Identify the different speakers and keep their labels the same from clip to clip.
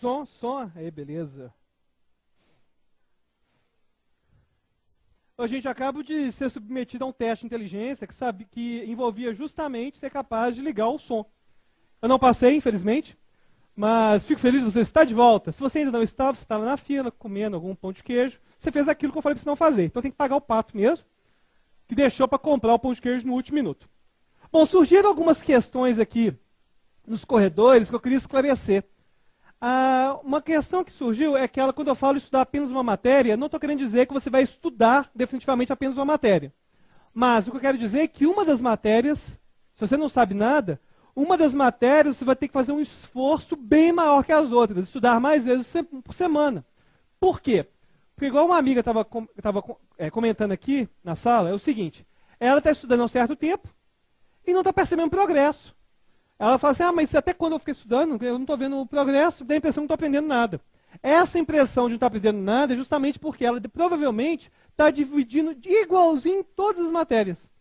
Speaker 1: Som. Aí, beleza. A gente acaba de ser submetido a um teste de inteligência que envolvia justamente ser capaz de ligar o som. Eu não passei, infelizmente, mas fico feliz de você estar de volta. Se você ainda não estava, você estava na fila, comendo algum pão de queijo, você fez aquilo que eu falei para você não fazer. Então tem que pagar o pato mesmo, que deixou para comprar o pão de queijo no último minuto. Bom, surgiram algumas questões aqui nos corredores que eu queria esclarecer. Uma questão que surgiu é aquela, quando eu falo estudar apenas uma matéria, não estou querendo dizer que você vai estudar definitivamente apenas uma matéria. Mas o que eu quero dizer é que uma das matérias, se você não sabe nada, uma das matérias você vai ter que fazer um esforço bem maior que as outras, estudar mais vezes por semana. Por quê? Porque igual uma amiga estava comentando aqui na sala, é o seguinte, ela está estudando há um certo tempo e não está percebendo progresso. Ela fala assim, mas até quando eu fiquei estudando, eu não estou vendo o progresso, dá a impressão que não estou aprendendo nada. Essa impressão de não estar aprendendo nada é justamente porque ela provavelmente está dividindo igualzinho em todas as matérias.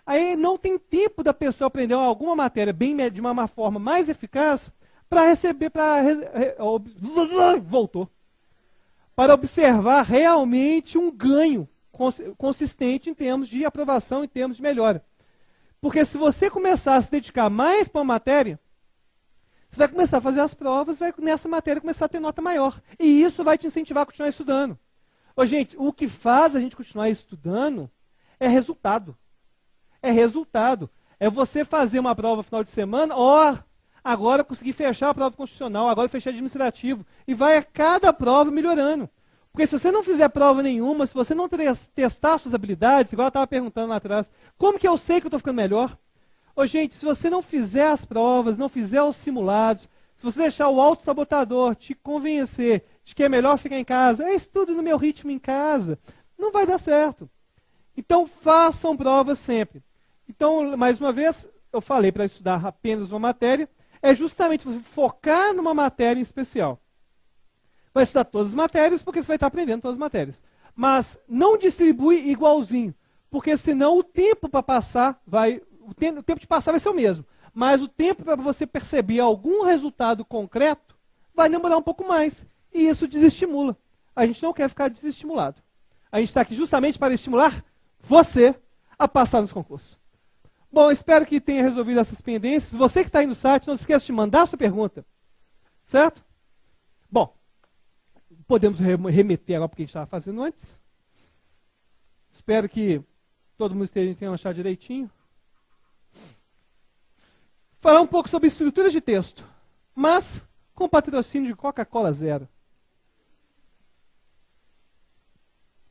Speaker 1: Aí não tem tempo da pessoa aprender alguma matéria de uma forma mais eficaz para receber, para observar realmente um ganho consistente em termos de aprovação, em termos de melhora. Porque se você começar a se dedicar mais para uma matéria, você vai começar a fazer as provas, vai nessa matéria começar a ter nota maior. E isso vai te incentivar a continuar estudando. Ô, gente, o que faz a gente continuar estudando é resultado. É resultado. É você fazer uma prova no final de semana, agora eu consegui fechar a prova constitucional, agora eu fechei administrativo. E vai a cada prova melhorando. Porque se você não fizer prova nenhuma, se você não testar suas habilidades, igual eu estava perguntando lá atrás, como que eu sei que eu estou ficando melhor? Ô, gente, se você não fizer as provas, não fizer os simulados, se você deixar o autossabotador te convencer de que é melhor ficar em casa, eu estudo no meu ritmo em casa, não vai dar certo. Então, façam provas sempre. Então, mais uma vez, eu falei para estudar apenas uma matéria, é justamente você focar numa matéria em especial. Vai estudar todas as matérias, porque você vai estar aprendendo todas as matérias. Mas não distribui igualzinho, porque senão o tempo para passar o tempo de passar vai ser o mesmo. Mas o tempo para você perceber algum resultado concreto vai demorar um pouco mais. E isso desestimula. A gente não quer ficar desestimulado. A gente está aqui justamente para estimular você a passar nos concursos. Bom, espero que tenha resolvido essas pendências. Você que está aí no site, não se esqueça de mandar a sua pergunta. Certo? Bom, podemos remeter agora para o que a gente estava fazendo antes. Espero que todo mundo tenha achado direitinho. Falar um pouco sobre estruturas de texto, mas com patrocínio de Coca-Cola Zero.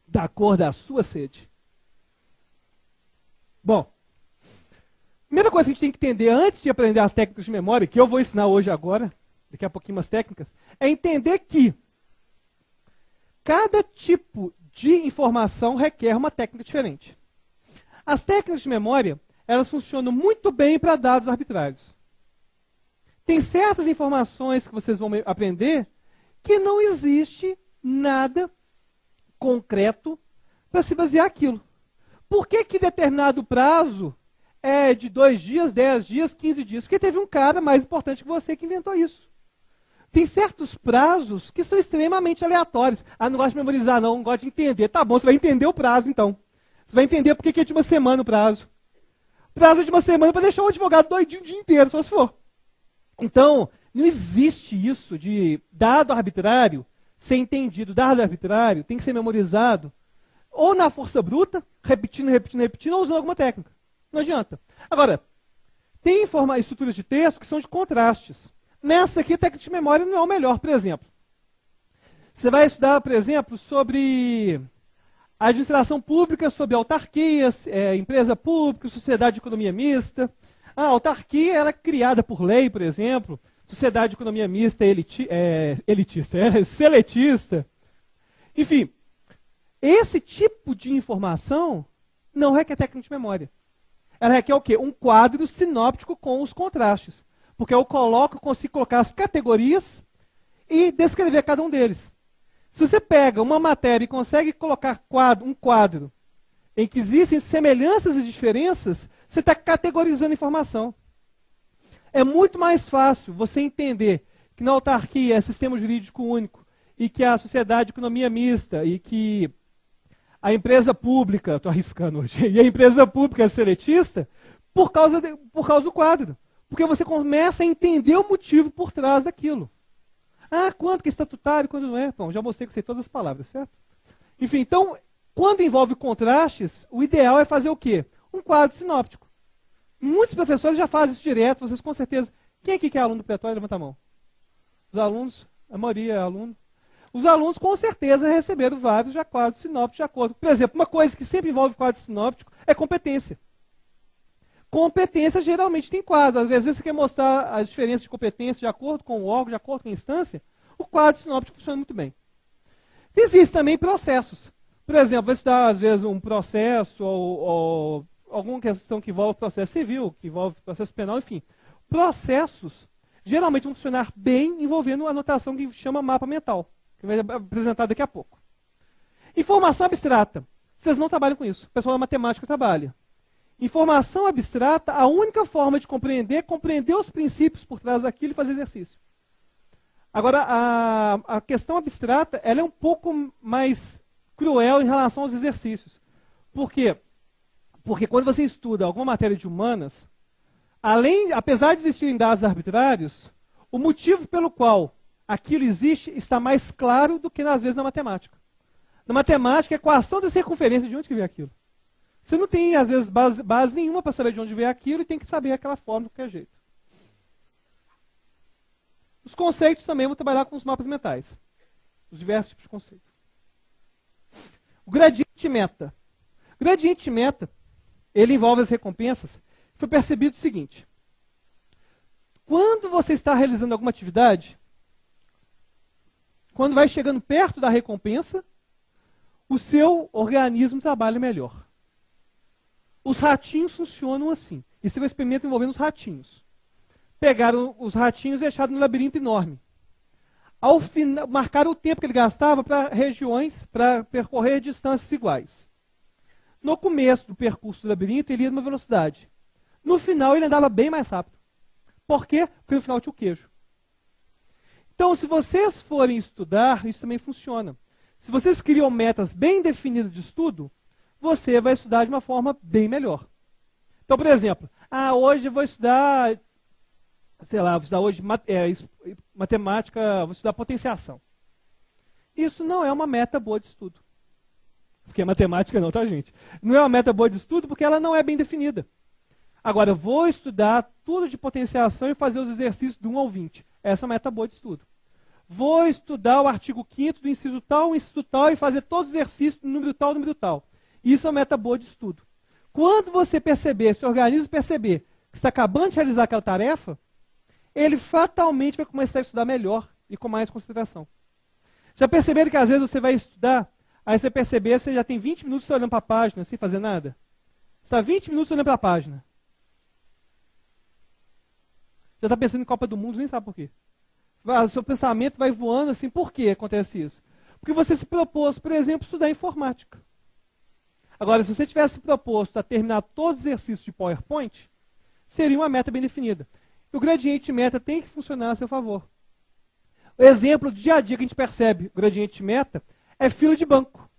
Speaker 1: Da cor da sua sede. Bom, primeira coisa que a gente tem que entender antes de aprender as técnicas de memória, que eu vou ensinar hoje agora, daqui a pouquinho umas técnicas, é entender que cada tipo de informação requer uma técnica diferente. As técnicas de memória, elas funcionam muito bem para dados arbitrários. Tem certas informações que vocês vão aprender que não existe nada concreto para se basear aquilo. Por que determinado prazo é de 2 dias, 10 dias, 15 dias? Porque teve um cara mais importante que você que inventou isso. Tem certos prazos que são extremamente aleatórios. Não gosto de memorizar não gosto de entender. Tá bom, você vai entender o prazo então. Você vai entender por que é de uma semana o prazo. Prazo é de uma semana para deixar o advogado doidinho o dia inteiro, só se for. Então, não existe isso de dado arbitrário ser entendido. Dado arbitrário tem que ser memorizado ou na força bruta, repetindo, ou usando alguma técnica. Não adianta. Agora, tem estruturas de texto que são de contrastes. Nessa aqui, a técnica de memória não é o melhor, por exemplo. Você vai estudar, por exemplo, sobre administração pública, sobre autarquias, empresa pública, sociedade de economia mista. A autarquia ela é criada por lei, por exemplo. Sociedade de economia mista é seletista. Enfim, esse tipo de informação não requer técnica de memória. Ela requer o quê? Um quadro sinóptico com os contrastes. Porque eu consigo colocar as categorias e descrever cada um deles. Se você pega uma matéria e consegue colocar um quadro em que existem semelhanças e diferenças, você está categorizando informação. É muito mais fácil você entender que na autarquia é sistema jurídico único, e que a sociedade de economia mista, e que a empresa pública, estou arriscando hoje, e a empresa pública é seletista, por causa do quadro. Porque você começa a entender o motivo por trás daquilo. Ah, quanto que é estatutário, quando não é? Bom, já mostrei que eu sei todas as palavras, certo? Enfim, então, quando envolve contrastes, o ideal é fazer o quê? Um quadro sinóptico. Muitos professores já fazem isso direto, vocês com certeza. Quem aqui que é aluno do Pretório? Levanta a mão. Os alunos, a maioria é aluno. Os alunos com certeza receberam vários já quadros sinópticos de acordo. Por exemplo, uma coisa que sempre envolve quadro sinóptico é competência. Competência geralmente tem quadro. Às vezes você quer mostrar as diferenças de competência de acordo com o órgão, de acordo com a instância. O quadro sinóptico funciona muito bem. Existem também processos. Por exemplo, vai estudar às vezes um processo ou alguma questão que envolve processo civil, que envolve processo penal, enfim. Processos geralmente vão funcionar bem envolvendo a notação que chama mapa mental, que vai apresentar daqui a pouco. Informação abstrata. Vocês não trabalham com isso. O pessoal da matemática trabalha. Informação abstrata, a única forma de compreender é compreender os princípios por trás daquilo e fazer exercício. Agora, a questão abstrata, ela é um pouco mais cruel em relação aos exercícios. Por quê? Porque quando você estuda alguma matéria de humanas, apesar de existirem dados arbitrários, o motivo pelo qual aquilo existe está mais claro do que, às vezes, na matemática. Na matemática, a equação da circunferência, de onde que veio aquilo? Você não tem, às vezes, base nenhuma para saber de onde veio aquilo e tem que saber aquela forma, de qualquer jeito. Os conceitos também vão trabalhar com os mapas mentais. Os diversos tipos de conceito. O gradiente meta. O gradiente meta, ele envolve as recompensas. Foi percebido o seguinte. Quando você está realizando alguma atividade, quando vai chegando perto da recompensa, o seu organismo trabalha melhor. Os ratinhos funcionam assim. Isso é um experimento envolvendo os ratinhos. Pegaram os ratinhos e deixaram no labirinto enorme. Ao final, marcaram o tempo que ele gastava para regiões, para percorrer distâncias iguais. No começo do percurso do labirinto, ele ia numa velocidade. No final, ele andava bem mais rápido. Por quê? Porque no final tinha o queijo. Então, se vocês forem estudar, isso também funciona. Se vocês criam metas bem definidas de estudo, você vai estudar de uma forma bem melhor. Então, por exemplo, hoje eu vou estudar, sei lá, vou estudar hoje matemática, vou estudar potenciação. Isso não é uma meta boa de estudo. Porque matemática não, tá, gente? Não é uma meta boa de estudo porque ela não é bem definida. Agora, eu vou estudar tudo de potenciação e fazer os exercícios do 1 ao 20. Essa é uma meta boa de estudo. Vou estudar o artigo 5º do inciso tal e fazer todos os exercícios do número tal. Isso é uma meta boa de estudo. Quando você perceber, seu organismo perceber que está acabando de realizar aquela tarefa, ele fatalmente vai começar a estudar melhor e com mais concentração. Já perceberam que às vezes você vai estudar, aí você vai perceber, você já tem 20 minutos olhando para a página, sem fazer nada? Você está 20 minutos olhando para a página. Já está pensando em Copa do Mundo, nem sabe por quê. O seu pensamento vai voando assim, por que acontece isso? Porque você se propôs, por exemplo, estudar informática. Agora, se você tivesse proposto a terminar todos os exercícios de PowerPoint, seria uma meta bem definida. O gradiente meta tem que funcionar a seu favor. O exemplo do dia a dia que a gente percebe o gradiente meta é fila de banco.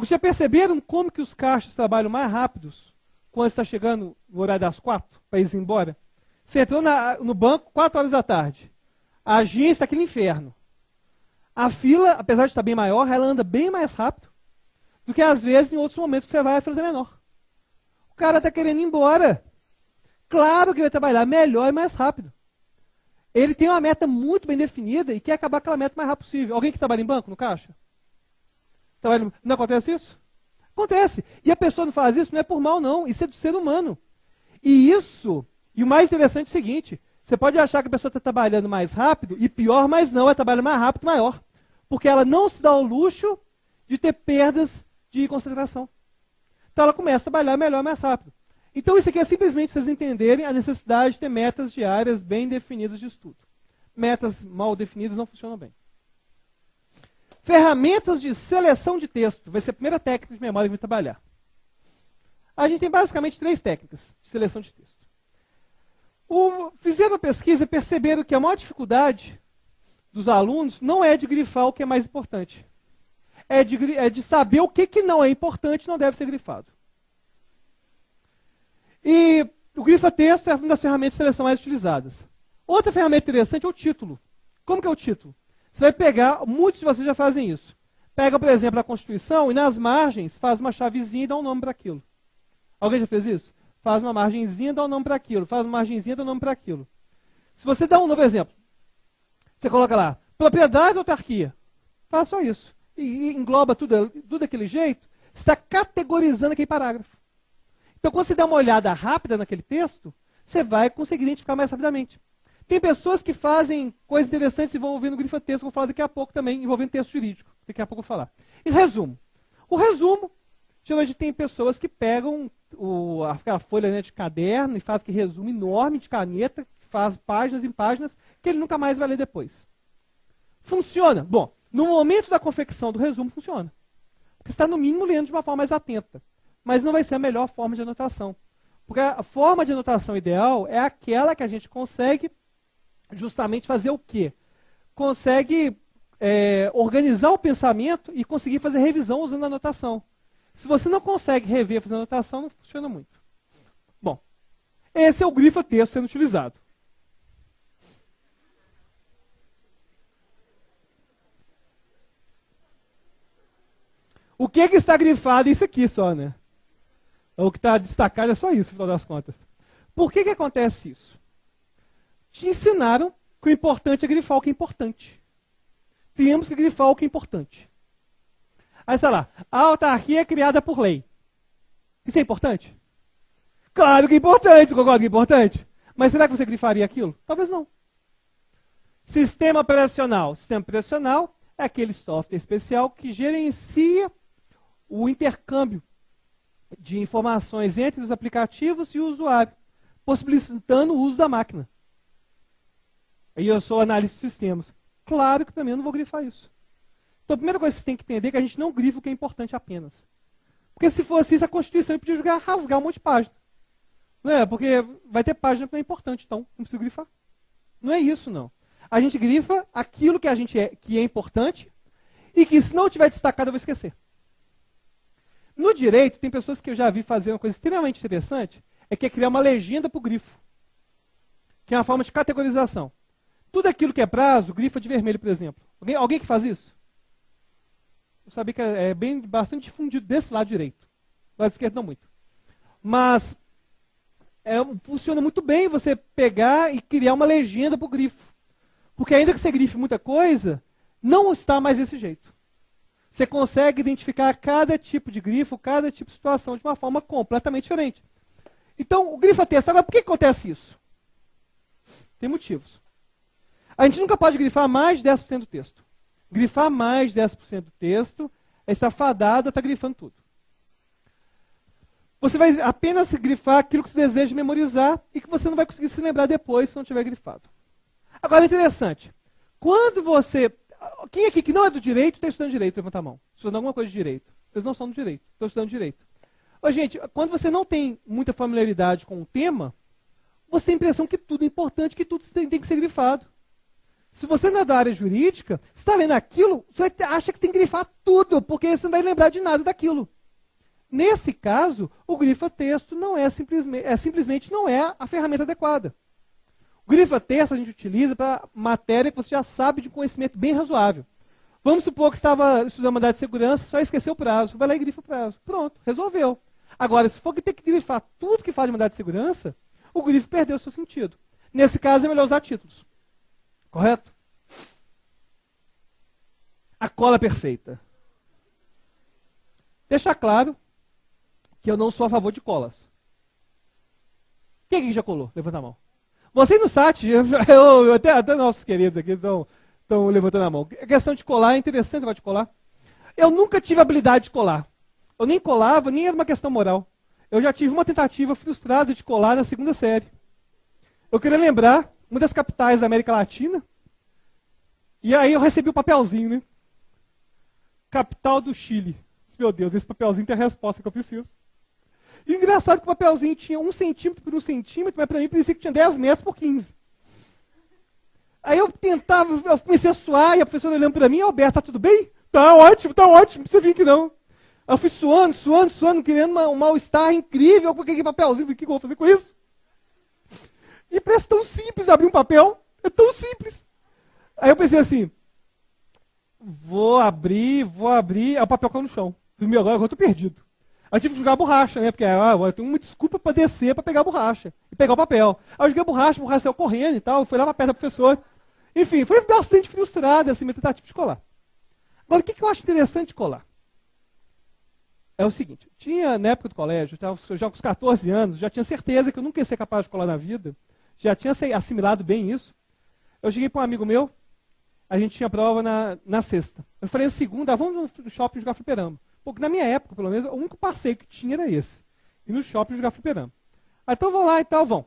Speaker 1: Já perceberam como que os caixas trabalham mais rápidos quando está chegando no horário das 4 para ir embora? Você entrou no banco 4 horas da tarde. A agência é aquele inferno. A fila, apesar de estar bem maior, ela anda bem mais rápido do que às vezes em outros momentos que você vai, a fila é menor. O cara está querendo ir embora. Claro que vai trabalhar melhor e mais rápido. Ele tem uma meta muito bem definida e quer acabar aquela meta o mais rápido possível. Alguém que trabalha em banco, no caixa? Não acontece isso? Acontece. E a pessoa não faz isso, não é por mal não, isso é do ser humano. E o mais interessante é o seguinte, você pode achar que a pessoa está trabalhando mais rápido, e pior, mas não, ela trabalha mais rápido e maior. Porque ela não se dá o luxo de ter perdas de concentração. Então ela começa a trabalhar melhor e mais rápido. Então isso aqui é simplesmente vocês entenderem a necessidade de ter metas diárias bem definidas de estudo. Metas mal definidas não funcionam bem. Ferramentas de seleção de texto. Vai ser a primeira técnica de memória que eu vou trabalhar. A gente tem basicamente 3 técnicas de seleção de texto. Fizeram a pesquisa e perceberam que a maior dificuldade dos alunos não é de grifar o que é mais importante. É de saber o que não é importante e não deve ser grifado. E o grifa-texto é uma das ferramentas de seleção mais utilizadas. Outra ferramenta interessante é o título. Como que é o título? Você vai pegar, muitos de vocês já fazem isso. Pega, por exemplo, a Constituição e nas margens faz uma chavezinha e dá um nome para aquilo. Alguém já fez isso? Faz uma margenzinha e dá um nome para aquilo. Faz uma margenzinha e dá um nome para aquilo. Se você dá um novo exemplo, você coloca lá, propriedade ou autarquia. Faz só isso. E engloba tudo daquele jeito, você está categorizando aquele parágrafo. Então, quando você dá uma olhada rápida naquele texto, você vai conseguir identificar mais rapidamente. Tem pessoas que fazem coisas interessantes envolvendo grifa-texto, vou falar daqui a pouco também, envolvendo texto jurídico. Daqui a pouco eu vou falar. E resumo. O resumo, geralmente tem pessoas que pegam aquela folha, né, de caderno e fazem aquele resumo enorme de caneta, faz páginas em páginas, que ele nunca mais vai ler depois. Funciona? Bom, no momento da confecção do resumo, funciona. Porque você está, no mínimo, lendo de uma forma mais atenta. Mas não vai ser a melhor forma de anotação. Porque a forma de anotação ideal é aquela que a gente consegue justamente fazer o quê? Consegue organizar o pensamento e conseguir fazer revisão usando a anotação. Se você não consegue rever fazendo anotação, não funciona muito. Bom, esse é o grifa-texto sendo utilizado. O que está grifado é isso aqui só, né? O que está destacado é só isso, no final das contas. Por que acontece isso? Te ensinaram que o importante é grifar o que é importante. Temos que grifar o que é importante. Aí está lá, a autarquia é criada por lei. Isso é importante? Claro que é importante, concorda que é importante? Mas será que você grifaria aquilo? Talvez não. Sistema operacional. Sistema operacional é aquele software especial que gerencia o intercâmbio de informações entre os aplicativos e o usuário, possibilitando o uso da máquina. E eu sou analista de sistemas. Claro que também eu não vou grifar isso. Então a primeira coisa que você tem que entender é que a gente não grifa o que é importante apenas. Porque se fosse isso, a Constituição podia rasgar um monte de página. Não é? Porque vai ter página que não é importante, então não precisa grifar. Não é isso, não. A gente grifa aquilo que que é importante e que, se não tiver destacado, eu vou esquecer. No direito, tem pessoas que eu já vi fazer uma coisa extremamente interessante, que é criar uma legenda para o grifo, que é uma forma de categorização. Tudo aquilo que é prazo, grifa de vermelho, por exemplo. Alguém que faz isso? Eu sabia que é bastante difundido desse lado direito. Do lado esquerdo não muito. Mas funciona muito bem você pegar e criar uma legenda para o grifo. Porque ainda que você grife muita coisa, não está mais desse jeito. Você consegue identificar cada tipo de grifo, cada tipo de situação de uma forma completamente diferente. Então, o grifa-texto. Agora, por que acontece isso? Tem motivos. A gente nunca pode grifar mais de 10% do texto. Grifar mais de 10% do texto está fadado a estar grifando tudo. Você vai apenas grifar aquilo que você deseja memorizar e que você não vai conseguir se lembrar depois se não tiver grifado. Agora, é interessante. Quando você... Quem aqui que não é do direito está estudando direito? Levanta a mão. Estudando alguma coisa de direito. Vocês não são do direito. Estão estudando direito. Ô, gente, quando você não tem muita familiaridade com o tema, você tem a impressão que tudo é importante, que tudo tem que ser grifado. Se você não é da área jurídica, você está lendo aquilo, você acha que tem que grifar tudo, porque você não vai lembrar de nada daquilo. Nesse caso, o grifa-texto não simplesmente não é a ferramenta adequada. O grifa-texto a gente utiliza para matéria que você já sabe de conhecimento bem razoável. Vamos supor que estava estudando mandado de segurança, só esqueceu o prazo. Vai lá e grifa o prazo. Pronto, resolveu. Agora, se for que ter que grifar tudo que fala de mandado de segurança, o grifo perdeu o seu sentido. Nesse caso, é melhor usar títulos. Correto? A cola perfeita. Deixar claro que eu não sou a favor de colas. Quem aqui já colou? Levanta a mão. Você no site, até nossos queridos aqui estão levantando a mão. A questão de colar é interessante, negócio de colar. Eu nunca tive habilidade de colar. Eu nem colava, nem era uma questão moral. Eu já tive uma tentativa frustrada de colar na segunda série. Eu queria lembrar, uma das capitais da América Latina, e aí eu recebi o papelzinho, né? Capital do Chile. Meu Deus, esse papelzinho tem a resposta que eu preciso. E o engraçado é que o papelzinho tinha 1 centímetro por 1 centímetro, mas para mim parecia que tinha 10 metros por 15. Aí eu tentava, eu comecei a suar, e a professora olhando para mim, Alberto, tá tudo bem? Tá ótimo, não precisa vir aqui não. Aí eu fui suando, querendo um mal-estar incrível, eu peguei papelzinho, o que eu vou fazer com isso? E parece tão simples abrir um papel, é tão simples. Aí eu pensei assim, vou abrir, aí o papel caiu no chão. Primeiro, agora eu tô perdido. Aí eu tive que jogar a borracha, né? Porque eu tenho uma desculpa para descer, para pegar a borracha e pegar o papel. Aí eu joguei a borracha saiu correndo e tal, fui lá para perto da professora. Enfim, foi bastante frustrada essa minha tentativa de colar. Agora, o que eu acho interessante de colar? É o seguinte, na época do colégio, já com os 14 anos, já tinha certeza que eu nunca ia ser capaz de colar na vida, já tinha assimilado bem isso. Eu cheguei para um amigo meu, a gente tinha prova na sexta. Eu falei, na segunda, vamos no shopping jogar fliperama. Porque na minha época, pelo menos, o único passeio que tinha era esse. Ir no shopping jogar fliperama. Aí, então vão lá e tal, vão.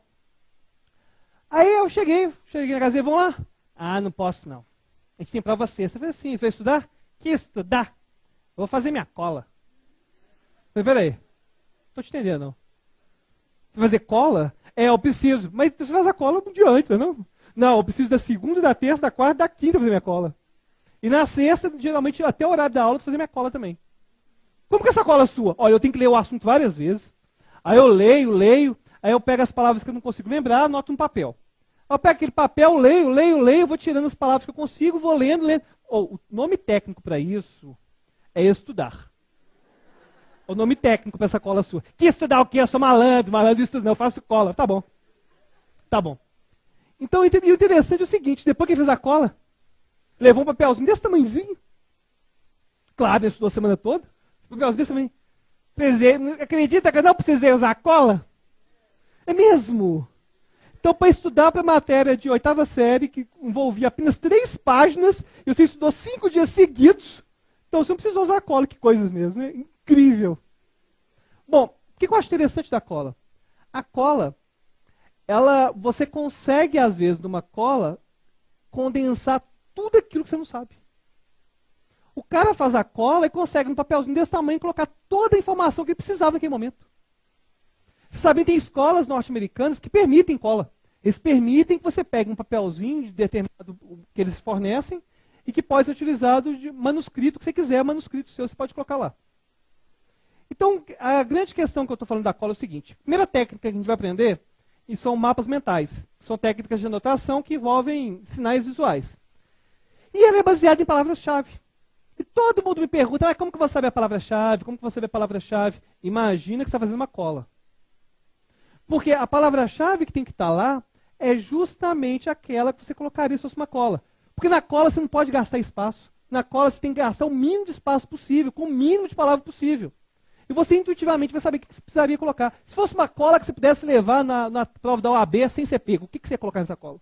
Speaker 1: Aí eu cheguei na casa e vão lá? Ah, não posso não. A gente tem prova sexta. Eu falei assim, você vai estudar? Que estudar? Eu vou fazer minha cola. Eu falei, peraí, não tô te entendendo não. Você vai fazer cola? É, eu preciso. Mas você faz a cola um dia antes, não? Não, eu preciso da segunda, da terça, da quarta, da quinta pra fazer minha cola. E na sexta, geralmente, até o horário da aula, eu vou fazer minha cola também. Como que essa cola é sua? Olha, eu tenho que ler o assunto várias vezes. Aí eu leio. Aí eu pego as palavras que eu não consigo lembrar, anoto no papel. Aí eu pego aquele papel, leio, vou tirando as palavras que eu consigo, vou lendo. O nome técnico para isso é estudar. O nome técnico para essa cola sua. Que estudar o quê? Eu sou malandro estudo não, eu faço cola. Tá bom. Então, o interessante é o seguinte, depois que ele fez a cola, levou um papelzinho desse tamanhozinho. Claro, ele estudou a semana toda. Papelzinho desse tamanho. Acredita que eu não precisei usar cola? É mesmo? Então, para estudar para a matéria de 8ª série, que envolvia apenas 3 páginas, e você estudou 5 dias seguidos, então você não precisou usar cola, que coisas mesmo, né? Incrível. Bom, o que eu acho interessante da cola? A cola, você consegue, às vezes, numa cola, condensar tudo aquilo que você não sabe. O cara faz a cola e consegue, num papelzinho desse tamanho, colocar toda a informação que ele precisava naquele momento. Você sabe, tem escolas norte-americanas que permitem cola. Eles permitem que você pegue um papelzinho de determinado que eles fornecem e que pode ser utilizado de manuscrito, que você quiser, manuscrito seu, você pode colocar lá. Então, a grande questão que eu estou falando da cola é o seguinte. A primeira técnica que a gente vai aprender são mapas mentais. São técnicas de anotação que envolvem sinais visuais. E ela é baseada em palavras-chave. E todo mundo me pergunta, mas como que eu vou saber a palavra-chave? Como que eu vou saber a palavra-chave? Imagina que você está fazendo uma cola. Porque a palavra-chave que tem que estar lá é justamente aquela que você colocaria se fosse uma cola. Porque na cola você não pode gastar espaço. Na cola você tem que gastar o mínimo de espaço possível, com o mínimo de palavras possível. E você intuitivamente vai saber o que você precisaria colocar. Se fosse uma cola que você pudesse levar na prova da OAB sem ser pego, o que você ia colocar nessa cola?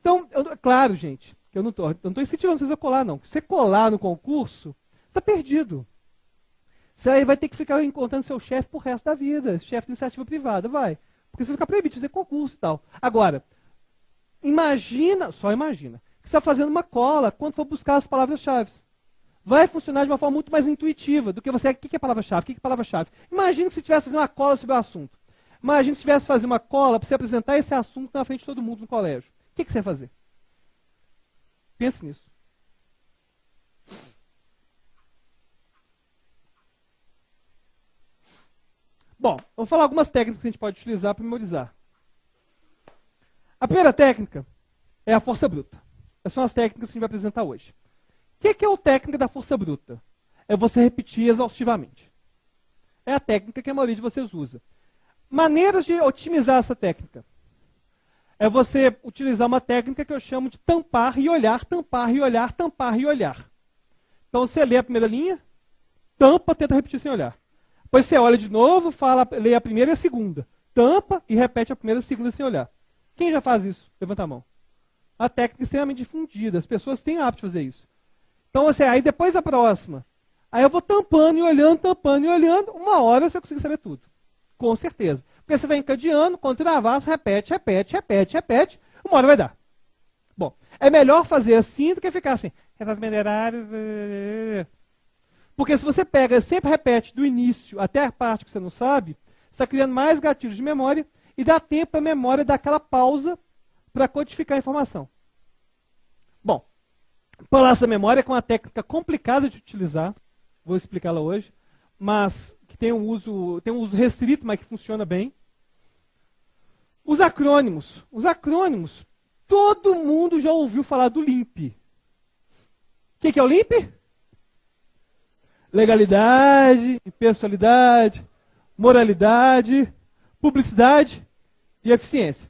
Speaker 1: Então, claro, gente, que eu não estou incentivando vocês a colar, não. Se você colar no concurso, você está perdido. Você vai ter que ficar encontrando seu chefe pro resto da vida, chefe de iniciativa privada, vai. Porque você vai ficar proibido de fazer concurso e tal. Agora, só imagina, que você está fazendo uma cola quando for buscar as palavras-chave. Vai funcionar de uma forma muito mais intuitiva do que você. O que é palavra-chave? O que é palavra-chave? Imagina que você estivesse fazendo uma cola sobre o assunto. Imagina se estivesse fazendo uma cola para você apresentar esse assunto na frente de todo mundo no colégio. O que você ia fazer? Pense nisso. Bom, eu vou falar algumas técnicas que a gente pode utilizar para memorizar. A primeira técnica é a força bruta. Essas são as técnicas que a gente vai apresentar hoje. O que é a técnica da força bruta? É você repetir exaustivamente. É a técnica que a maioria de vocês usa. Maneiras de otimizar essa técnica. É você utilizar uma técnica que eu chamo de tampar e olhar, tampar e olhar, tampar e olhar. Então você lê a primeira linha, tampa, tenta repetir sem olhar. Depois você olha de novo, lê a primeira e a segunda. Tampa e repete a primeira e a segunda sem olhar. Quem já faz isso? Levanta a mão. A técnica é extremamente difundida. As pessoas têm hábito de fazer isso. Então, aí depois a próxima. Aí eu vou tampando e olhando. Uma hora você vai conseguir saber tudo. Com certeza. Porque você vai encadeando, quando travar, você repete. Uma hora vai dar. Bom, é melhor fazer assim do que ficar assim. Retas minerárias. Porque se você pega, sempre repete do início até a parte que você não sabe, está criando mais gatilhos de memória e dá tempo para a memória dar aquela pausa para codificar a informação. Bom, palácio da memória é uma técnica complicada de utilizar, vou explicá-la hoje, mas que tem um uso restrito, mas que funciona bem. Os acrônimos. Os acrônimos, todo mundo já ouviu falar do LIMP. O que é o LIMP? Legalidade, impessoalidade, moralidade, publicidade e eficiência.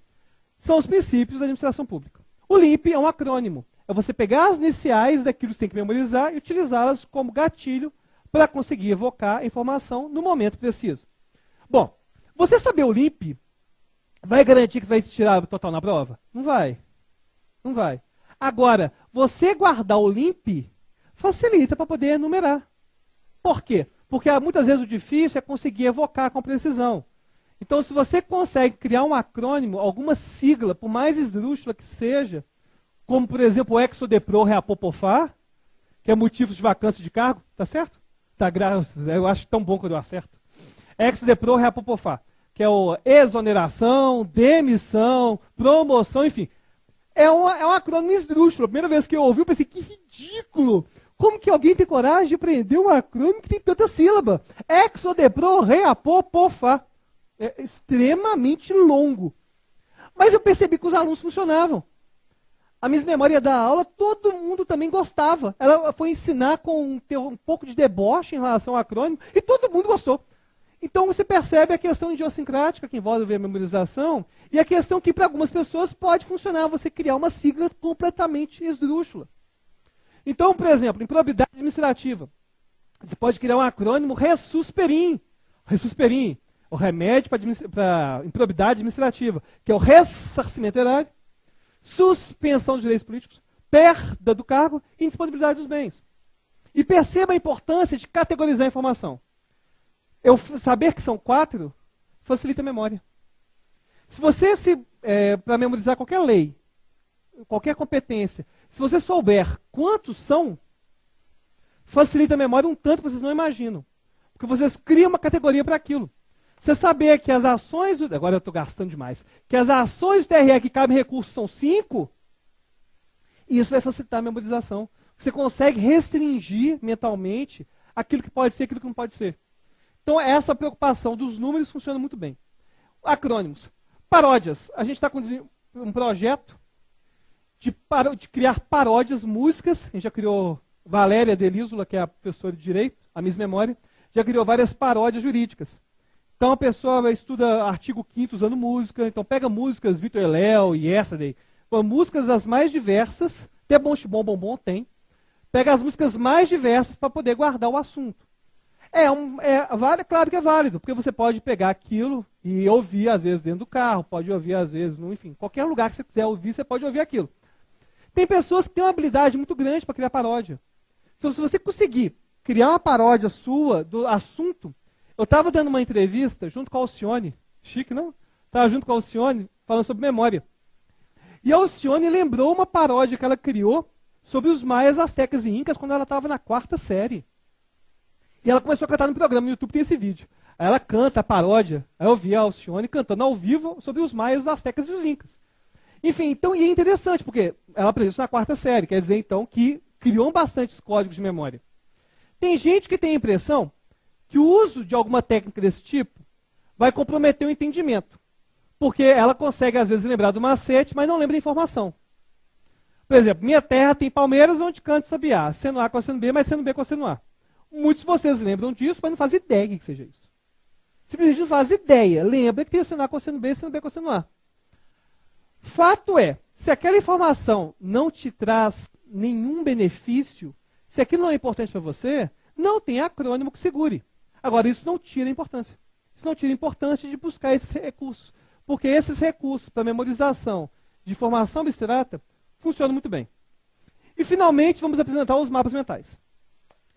Speaker 1: São os princípios da administração pública. O LIMP é um acrônimo. É você pegar as iniciais daquilo que você tem que memorizar e utilizá-las como gatilho para conseguir evocar a informação no momento preciso. Bom, você saber o LIMP vai garantir que você vai tirar o total na prova? Não vai. Não vai. Agora, você guardar o LIMP facilita para poder enumerar. Por quê? Porque muitas vezes o difícil é conseguir evocar com precisão. Então, se você consegue criar um acrônimo, alguma sigla, por mais esdrúxula que seja, como, por exemplo, o Exodepro Reapopofá, que é motivos de vacância de cargo, tá certo? Tá, eu acho tão bom quando eu acerto. Exodepro Reapopofá, que é o exoneração, demissão, promoção, enfim. É um acrônimo esdrúxulo. A primeira vez que eu ouvi, eu pensei, que ridículo! Como que alguém tem coragem de aprender um acrônimo que tem tanta sílaba? Exodepro Reapopofá. É extremamente longo. Mas eu percebi que os alunos funcionavam. A Miss Memória da aula, todo mundo também gostava. Ela foi ensinar com um pouco de deboche em relação ao acrônimo e todo mundo gostou. Então você percebe a questão idiosincrática que envolve a memorização e a questão que para algumas pessoas pode funcionar você criar uma sigla completamente esdrúxula. Então, por exemplo, em probidade administrativa, você pode criar um acrônimo RESUSPERIM. RESUSPERIM, o remédio para improbidade administrativa, que é o ressarcimento erário, suspensão dos direitos políticos, perda do cargo e indisponibilidade dos bens. E perceba a importância de categorizar a informação. Eu saber que são 4 facilita a memória. Se você para memorizar qualquer lei, qualquer competência, se você souber quantos são, facilita a memória um tanto que vocês não imaginam. Porque vocês criam uma categoria para aquilo. Você saber que as ações, agora eu estou gastando demais, que as ações do TRE que cabem recursos são 5, isso vai facilitar a memorização. Você consegue restringir mentalmente aquilo que pode ser e aquilo que não pode ser. Então essa preocupação dos números funciona muito bem. Acrônimos. Paródias. A gente está com um projeto de criar paródias, músicas. A gente já criou Valéria Delísula, que é a professora de Direito, a Miss Memória, já criou várias paródias jurídicas. Então a pessoa estuda artigo 5º usando música, então pega músicas Vitor e Léo e Yesterday, músicas as mais diversas, até Bom Chibom Bombom tem, pega as músicas mais diversas para poder guardar o assunto. Claro que é válido, porque você pode pegar aquilo e ouvir às vezes dentro do carro, pode ouvir às vezes, enfim, qualquer lugar que você quiser ouvir, você pode ouvir aquilo. Tem pessoas que têm uma habilidade muito grande para criar paródia. Então se você conseguir criar uma paródia sua do assunto. Eu estava dando uma entrevista junto com a Alcione, chique, não? Estava junto com a Alcione falando sobre memória. E a Alcione lembrou uma paródia que ela criou sobre os maias, astecas e incas quando ela estava na 4ª série. E ela começou a cantar no programa, no YouTube tem esse vídeo. Aí ela canta a paródia, aí eu vi a Alcione cantando ao vivo sobre os maias, os astecas e os incas. Enfim, então, e é interessante, porque ela aprendeu isso na 4ª série, quer dizer então que criou bastantes códigos de memória. Tem gente que tem a impressão que o uso de alguma técnica desse tipo vai comprometer o entendimento. Porque ela consegue, às vezes, lembrar do macete, mas não lembra da informação. Por exemplo, minha terra tem palmeiras onde canta sabiá. Seno A com seno B, mas seno B com seno A. Muitos de vocês lembram disso, mas não fazem ideia que seja isso. Simplesmente não fazem ideia. Lembra que tem seno A com seno B e seno B com seno A. Fato é, se aquela informação não te traz nenhum benefício, se aquilo não é importante para você, não tem acrônimo que segure. Agora, isso não tira a importância. Isso não tira a importância de buscar esses recursos. Porque esses recursos para memorização de informação abstrata funcionam muito bem. E, finalmente, vamos apresentar os mapas mentais,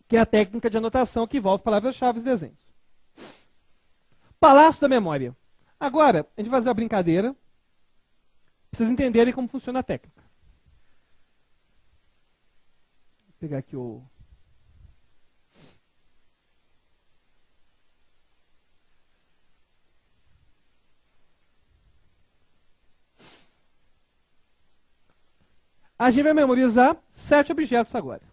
Speaker 1: que é a técnica de anotação que envolve palavras-chave e desenhos. Palácio da memória. Agora, a gente vai fazer uma brincadeira, para vocês entenderem como funciona a técnica. Vou pegar aqui o... A gente vai memorizar 7 objetos agora.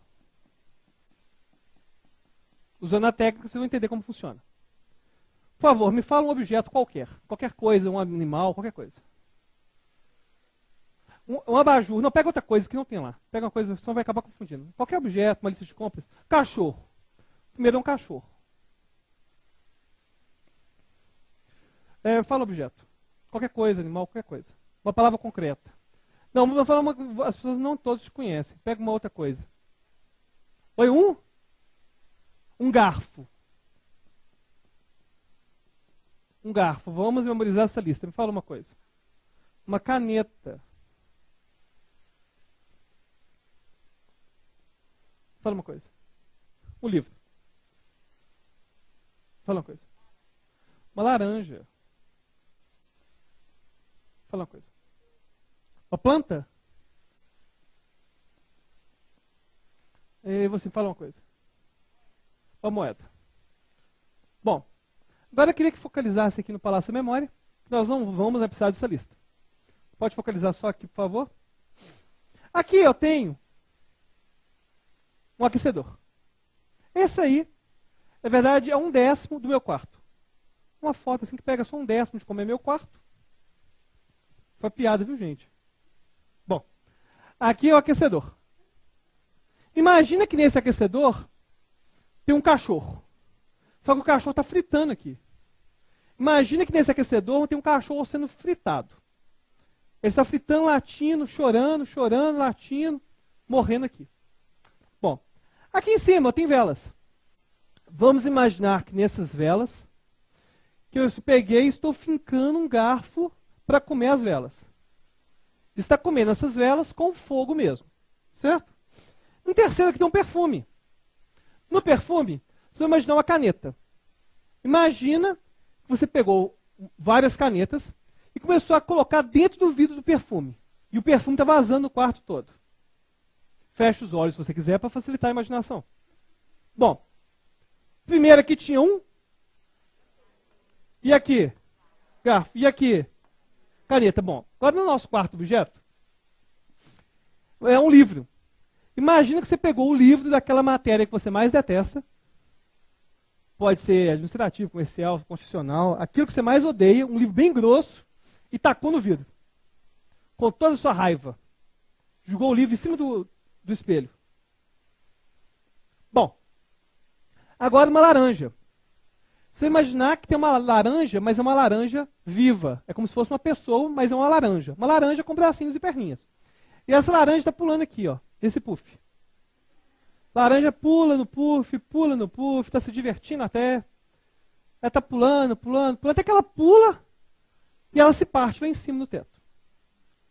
Speaker 1: Usando a técnica, vocês vão entender como funciona. Por favor, me fala um objeto qualquer. Qualquer coisa, um animal, qualquer coisa. Um abajur. Não, pega outra coisa que não tem lá. Pega uma coisa, senão vai acabar confundindo. Qualquer objeto, uma lista de compras. Cachorro. Primeiro é um cachorro. Fala objeto. Qualquer coisa, animal, qualquer coisa. Uma palavra concreta. Não, vou falar as pessoas não todos te conhecem. Pega uma outra coisa. Oi, um garfo. Um garfo. Vamos memorizar essa lista. Me fala uma coisa. Uma caneta. Fala uma coisa. Um livro. Fala uma coisa. Uma laranja. Fala uma coisa. Uma planta? E você fala uma coisa. Uma moeda. Bom, agora eu queria que focalizasse aqui no Palácio da Memória. Nós não vamos precisar dessa lista. Pode focalizar só aqui, por favor. Aqui eu tenho um aquecedor. Esse aí, na verdade, é 1/10 do meu quarto. Uma foto assim que pega só 1/10 de como é meu quarto. Foi piada, viu, gente? Bom, aqui é o aquecedor. Imagina que nesse aquecedor tem um cachorro. Só que o cachorro está fritando aqui. Imagina que nesse aquecedor tem um cachorro sendo fritado. Ele está fritando, latindo, chorando, latindo, morrendo aqui. Bom, aqui em cima tem velas. Vamos imaginar que nessas velas, que eu peguei e estou fincando um garfo para comer as velas. Está comendo essas velas com fogo mesmo. Certo? Um terceiro aqui tem um perfume. No perfume, você vai imaginar uma caneta. Imagina que você pegou várias canetas e começou a colocar dentro do vidro do perfume. E o perfume está vazando no quarto todo. Feche os olhos se você quiser para facilitar a imaginação. Bom, primeiro aqui tinha um. E aqui? Garfo. E aqui? Caneta. Bom, agora no nosso quarto objeto é um livro. Imagina que você pegou o livro daquela matéria que você mais detesta. Pode ser administrativo, comercial, constitucional. Aquilo que você mais odeia, um livro bem grosso, e tacou no vidro. Com toda a sua raiva. Jogou o livro em cima do espelho. Bom, agora uma laranja. Você imaginar que tem uma laranja, mas é uma laranja viva. É como se fosse uma pessoa, mas é uma laranja. Uma laranja com bracinhos e perninhas. E essa laranja está pulando aqui, ó, esse puff. Laranja pula no puff, está se divertindo até. Ela está pulando, até que ela pula e ela se parte lá em cima do teto.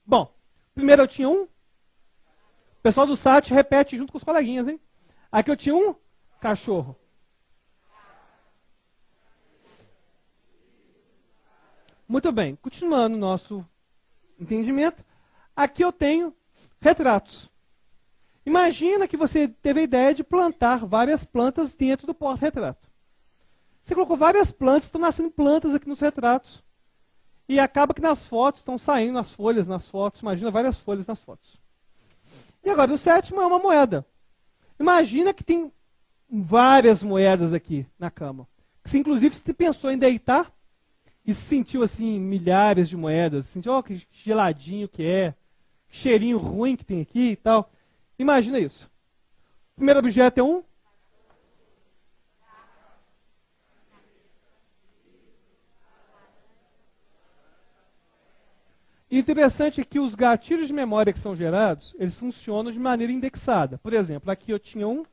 Speaker 1: Bom, primeiro eu tinha um. O pessoal do SAT repete junto com os coleguinhas, hein? Aqui eu tinha um cachorro. Muito bem, continuando o nosso entendimento, aqui eu tenho retratos. Imagina que você teve a ideia de plantar várias plantas dentro do porta-retrato. Você colocou várias plantas, estão nascendo plantas aqui nos retratos. E acaba que nas fotos estão saindo as folhas nas fotos, imagina várias folhas nas fotos. E agora o sétimo é uma moeda. Imagina que tem várias moedas aqui na cama. Se inclusive você pensou em deitar e se sentiu assim milhares de moedas, sentiu, ó, que geladinho que é, que cheirinho ruim que tem aqui e tal. Imagina isso. O primeiro objeto é um. E interessante é que os gatilhos de memória que são gerados, eles funcionam de maneira indexada. Por exemplo, aqui eu tinha um.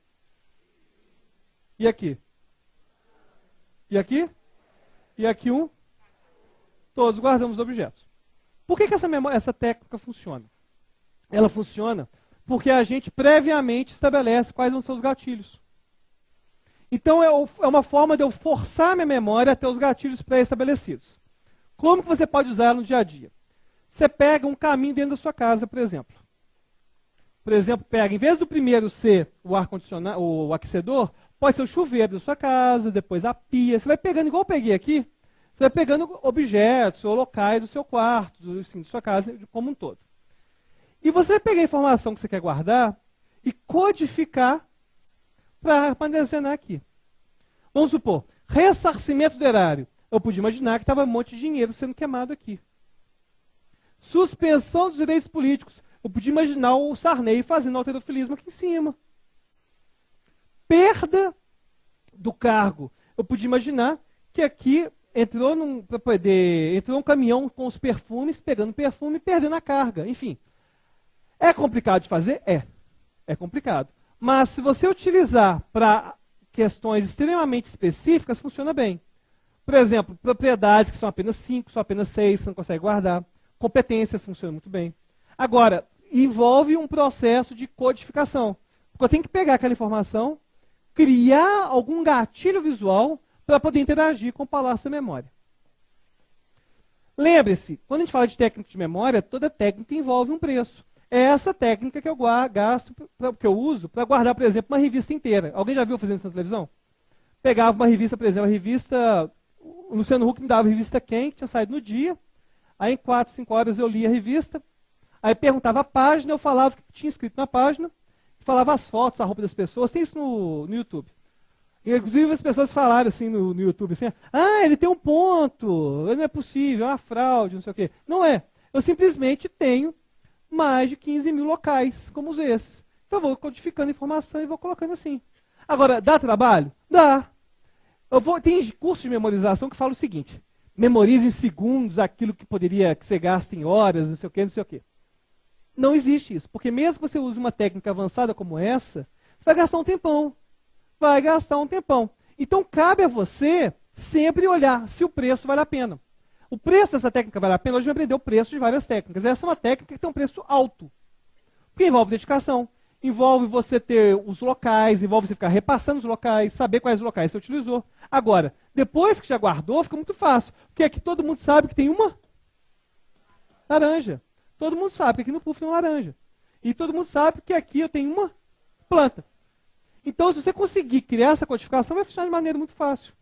Speaker 1: E aqui? E aqui? E aqui um. Todos guardamos objetos. Por que essa técnica funciona? Ela funciona porque a gente previamente estabelece quais vão ser os gatilhos. Então é uma forma de eu forçar minha memória a ter os gatilhos pré-estabelecidos. Como que você pode usar no dia a dia? Você pega um caminho dentro da sua casa, por exemplo. Por exemplo, pega, em vez do primeiro ser o ar-condicionado, o aquecedor, pode ser o chuveiro da sua casa, depois a pia. Você vai pegando, igual eu peguei aqui, você vai pegando objetos ou locais do seu quarto, assim, da sua casa como um todo. E você vai pegar a informação que você quer guardar e codificar para armazenar aqui. Vamos supor, ressarcimento do erário. Eu podia imaginar que estava um monte de dinheiro sendo queimado aqui. Suspensão dos direitos políticos. Eu podia imaginar o Sarney fazendo alterofilismo aqui em cima. Perda do cargo. Eu podia imaginar que aqui entrou um caminhão com os perfumes, pegando perfume e perdendo a carga. Enfim. É complicado de fazer? É complicado. Mas se você utilizar para questões extremamente específicas, funciona bem. Por exemplo, propriedades que são apenas 5, são apenas 6, você não consegue guardar. Competências funcionam muito bem. Agora, envolve um processo de codificação. Porque eu tenho que pegar aquela informação, criar algum gatilho visual para poder interagir com o palácio da memória. Lembre-se, quando a gente fala de técnica de memória, toda técnica envolve um preço. É essa técnica que eu que eu uso para guardar, por exemplo, uma revista inteira. Alguém já viu fazendo isso na televisão? Pegava uma revista, por exemplo, a revista... O Luciano Huck me dava a revista Quem, que tinha saído no dia. Aí em 4, 5 horas eu lia a revista. Aí perguntava a página, eu falava o que tinha escrito na página. Falava as fotos, a roupa das pessoas. Tem isso no YouTube. Inclusive as pessoas falaram assim no YouTube, assim, ele tem um ponto, não é possível, é uma fraude, não sei o quê. Não é. Eu simplesmente tenho mais de 15 mil locais, como esses. Então eu vou codificando informação e vou colocando assim. Agora, dá trabalho? Dá. Tem curso de memorização que fala o seguinte: memorize em segundos aquilo que você gasta em horas, não sei o quê, não sei o quê. Não existe isso, porque mesmo que você use uma técnica avançada como essa, você vai gastar um tempão. Vai gastar um tempão. Então cabe a você sempre olhar se o preço vale a pena. O preço dessa técnica vale a pena? Hoje vai aprender o preço de várias técnicas. Essa é uma técnica que tem um preço alto. Porque envolve dedicação, envolve você ter os locais, envolve você ficar repassando os locais, saber quais locais você utilizou. Agora, depois que já guardou, fica muito fácil. Porque aqui todo mundo sabe que tem uma laranja. Todo mundo sabe que aqui no puff tem uma laranja. E todo mundo sabe que aqui eu tenho uma planta. Então, se você conseguir criar essa codificação, vai funcionar de maneira muito fácil.